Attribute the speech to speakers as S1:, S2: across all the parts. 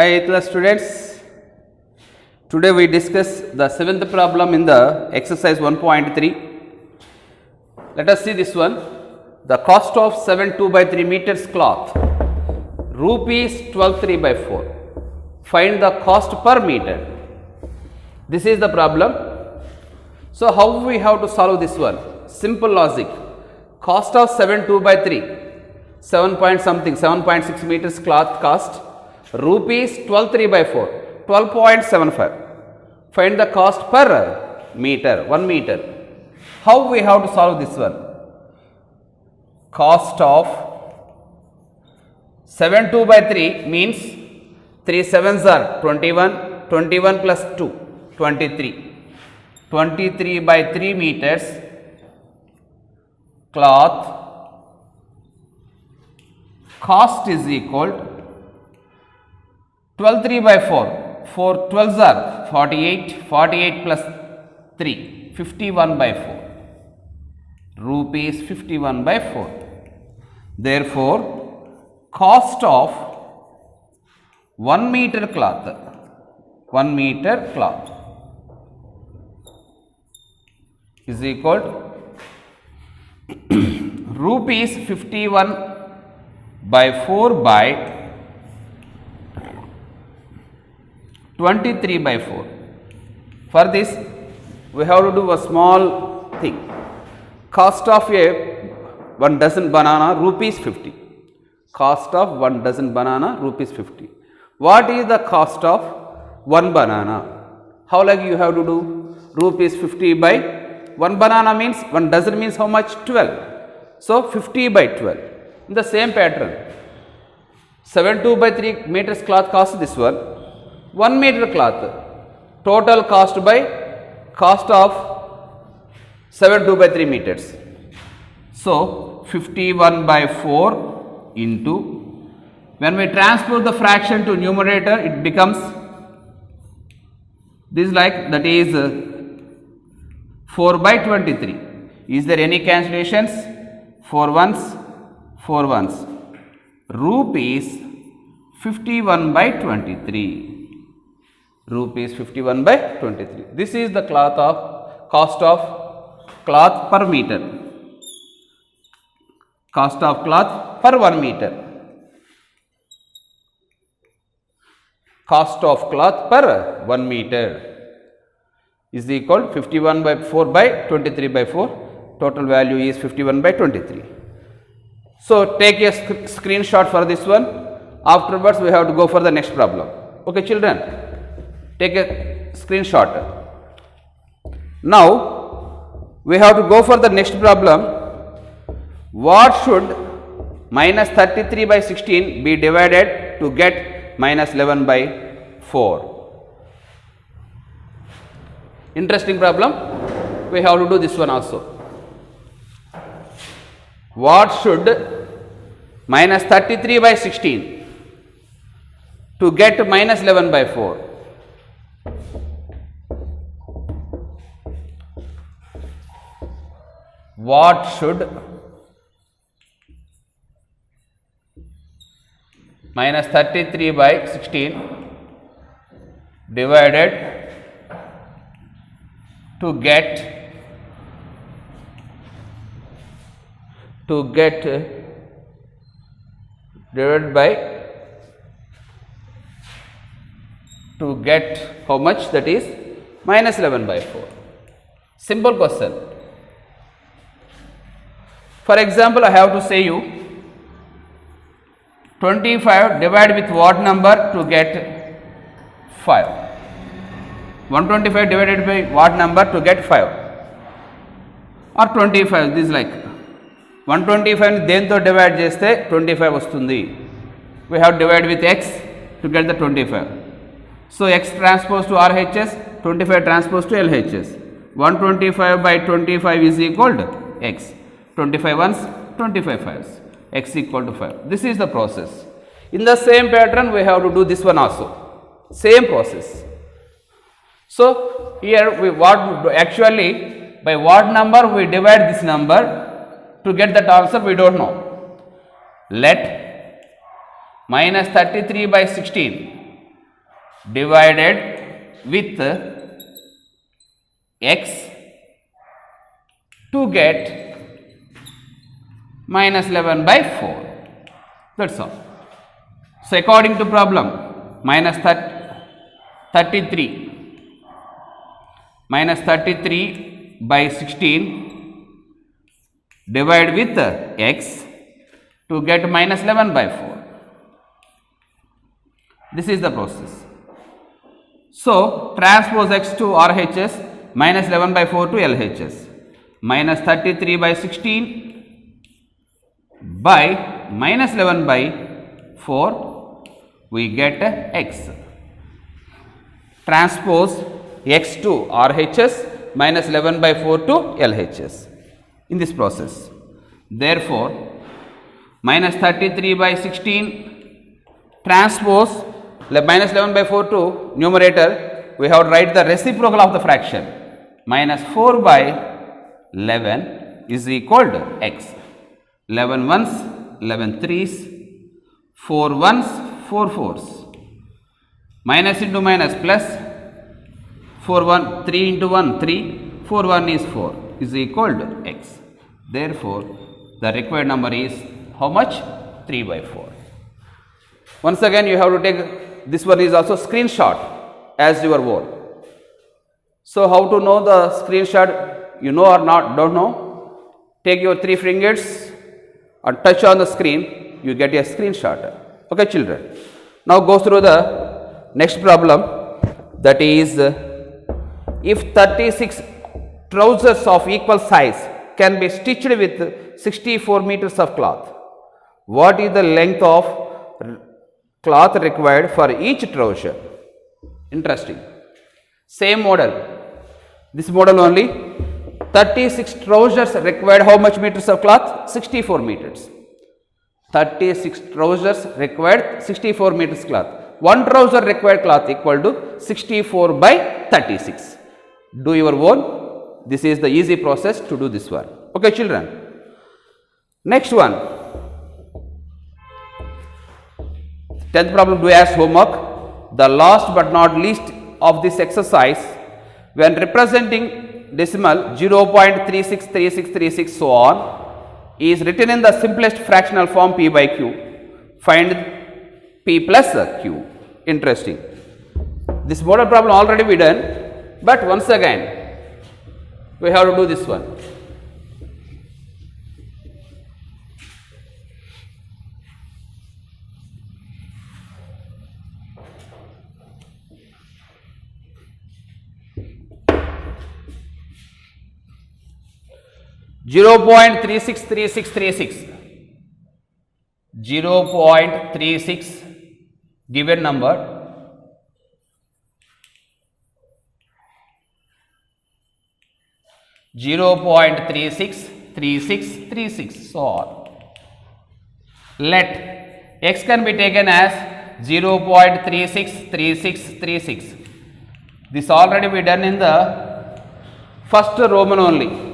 S1: Hi 8th class students, today we discuss the 7th problem in the exercise 1.3. Let us see this one. The cost of 7/2/3 meters cloth, rupees 12/3 by 4. Find the cost per meter. This is the problem. So how we have to solve this one? Simple logic. Cost of 7/2/3, 7 point something, 7.6 meters cloth cost, rupees 12/3 by 4, 12.75. Find the cost per meter, 1 meter. How we have to solve this one? Cost of 7/2/3 means 3 sevens are 21, 21 plus 2, 23. 23 by 3 meters cloth cost is equal 12/3 by 4, 4 12s are 48, 48 plus 3, 51 by 4, rupees 51 by 4. Therefore, cost of 1 meter cloth, 1 meter cloth is equal to rupees 51 by 4 by 23 by 4. For this, we have to do a small thing. Cost of a 1 dozen banana, rupees 50. Cost of 1 dozen banana, rupees 50. What is the cost of 1 banana? How like you have to do? Rupees 50 by 1 banana means 1 dozen means how much? 12. So 50 by 12. In the same pattern, 7/2/3 meters cloth cost this one. 1 meter cloth, total cost by cost of 7/2/3 meters. So 51 by 4 into, when we transpose the fraction to numerator, it becomes this, like that is 4 by 23. Is there any cancellations? 4 ones, 4 ones. Rupees 51 by 23. Rupees 51 by 23. This is the cost of cloth per meter. Cost of cloth per 1 meter. Cost of cloth per 1 meter is equal to 51 by 4 by 23 by 4. Total value is 51 by 23. So take a screenshot for this one. Afterwards, we have to go for the next problem. Okay, children, take a screenshot. Now we have to go for the next problem. What should minus 33 by 16 be divided to get minus 11 by 4? Interesting problem. We have to do this one also. What should minus 33 by 16 to get minus 11 by 4? What should minus 33 by 16 divided to get divided by to get how much? That is minus 11 by 4. Simple question. For example, I have to say you 25 divide with what number to get 5? 125 divided by what number to get 5? Or 25, this is like 125 దేంతో divide చేస్తే 25 వస్తుంది. We have to divide with x to get the 25. So x transpose to RHS, 25 transpose to LHS. 125 by 25 is equal to x. 25 ones, 25 fives. X equal to 5. This is the process. In the same pattern, we have to do this one also. Same process. So here we actually by what number we divide this number to get that answer, we don't know. Let minus 33 by 16 divided with x to get minus 11 by 4. That's all. So according to problem, minus 33 by 16 divide with x to get minus 11 by 4. This is the process. So transpose x to RHS, minus 11 by 4 to LHS, minus 33 by 16 by minus 11 by 4, we get x. Transpose x to RHS, minus 11 by 4 to LHS in this process. Therefore, minus 33 by 16 transpose minus 11 by 4 to numerator, we have to write the reciprocal of the fraction, minus 4 by 11 is equal to x. 11 ones, 11 threes, 4 ones, 4 fours, minus into minus plus, 4 1, 3 into 1, 3, 4 1 is 4, is equal to x. Therefore, the required number is how much? 3 by 4. Once again, you have to take this one is also screenshot as your own. So how to know the screenshot? You know or not? Don't know? Take your 3 fingers and touch on the screen. You get a screenshot. Okay, children. Now go through the next problem. That is, if 36 trousers of equal size can be stitched with 64 meters of cloth, what is the length of cloth required for each trouser? Interesting. Same model. This model only. 36 trousers required how much meters of cloth? 64 meters. 36 trousers required 64 meters cloth. One trouser required cloth equal to 64 by 36. Do your own. This is the easy process to do this one. Okay, children. Next one. 10th problem, do as homework. The last but not least of this exercise, when representing decimal 0.363636 so on, is written in the simplest fractional form p by q. Find p plus q. Interesting. This model problem already we done, but once again we have to do this one. 0.363636, 0.36 given number, so on. Let x can be taken as 0.363636. This already be done in the first Roman only.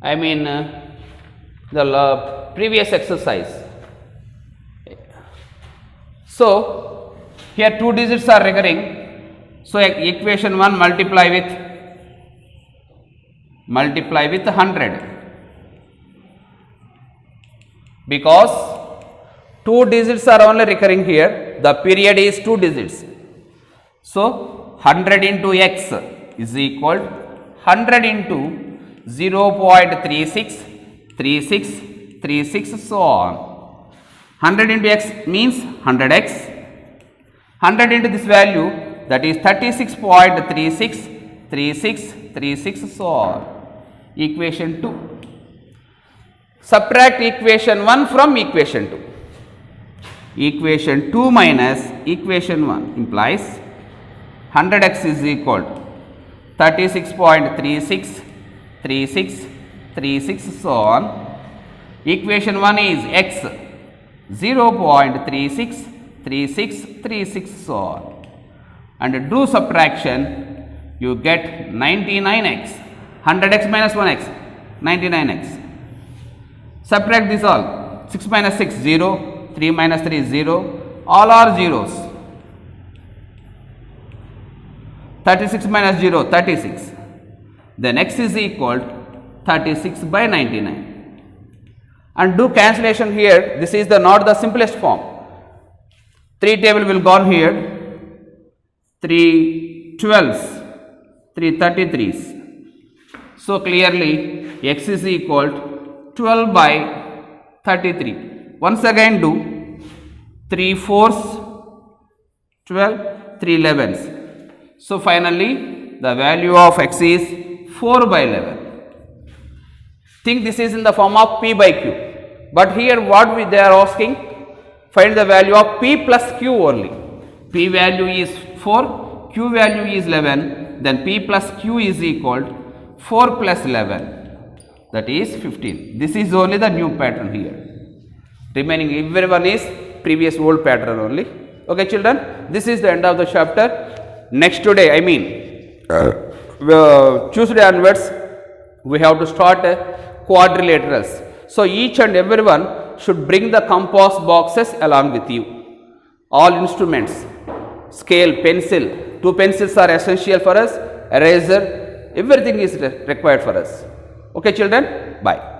S1: I mean the previous exercise. So here 2 digits are recurring. So equation 1 multiply with 100, because 2 digits are only recurring here. The period is 2 digits. So 100 into x is equal to 100 into 0.363636 so on. 100 into x means 100x. 100 into this value, that is 36.363636 so on. Equation 2. Subtract equation 1 from equation 2. Equation 2 minus equation 1 implies 100x is equal to 36.363636 so on. Equation 1 is x 0.363636 so on. And do subtraction, you get 99x. 100x minus 1x, 99x. Subtract this all. 6 minus 6, 0. 3 minus 3 is 0. All are zeros. 36 minus 0, 36. Then x is equal to 36 by 99. And do cancellation here. This is the not the simplest form. 3 table will gone here. 3 12s, 3 33s. So clearly x is equal to 12 by 33. Once again do 3 4s 12, 3 11s. So finally the value of x is 4 by 11. Think this is in the form of p by q. But here what they are asking, find the value of p plus q only. P value is 4, q value is 11, then p plus q is equal to 4 plus 11, that is 15. This is only the new pattern here. Remaining everyone is previous old pattern only. Okay children, this is the end of the chapter. Next today, I mean Tuesday onwards, we have to start quadrilaterals. So each and everyone should bring the compass boxes along with you. All instruments, scale, pencil, 2 pencils are essential for us, eraser, everything is required for us. Okay children, bye.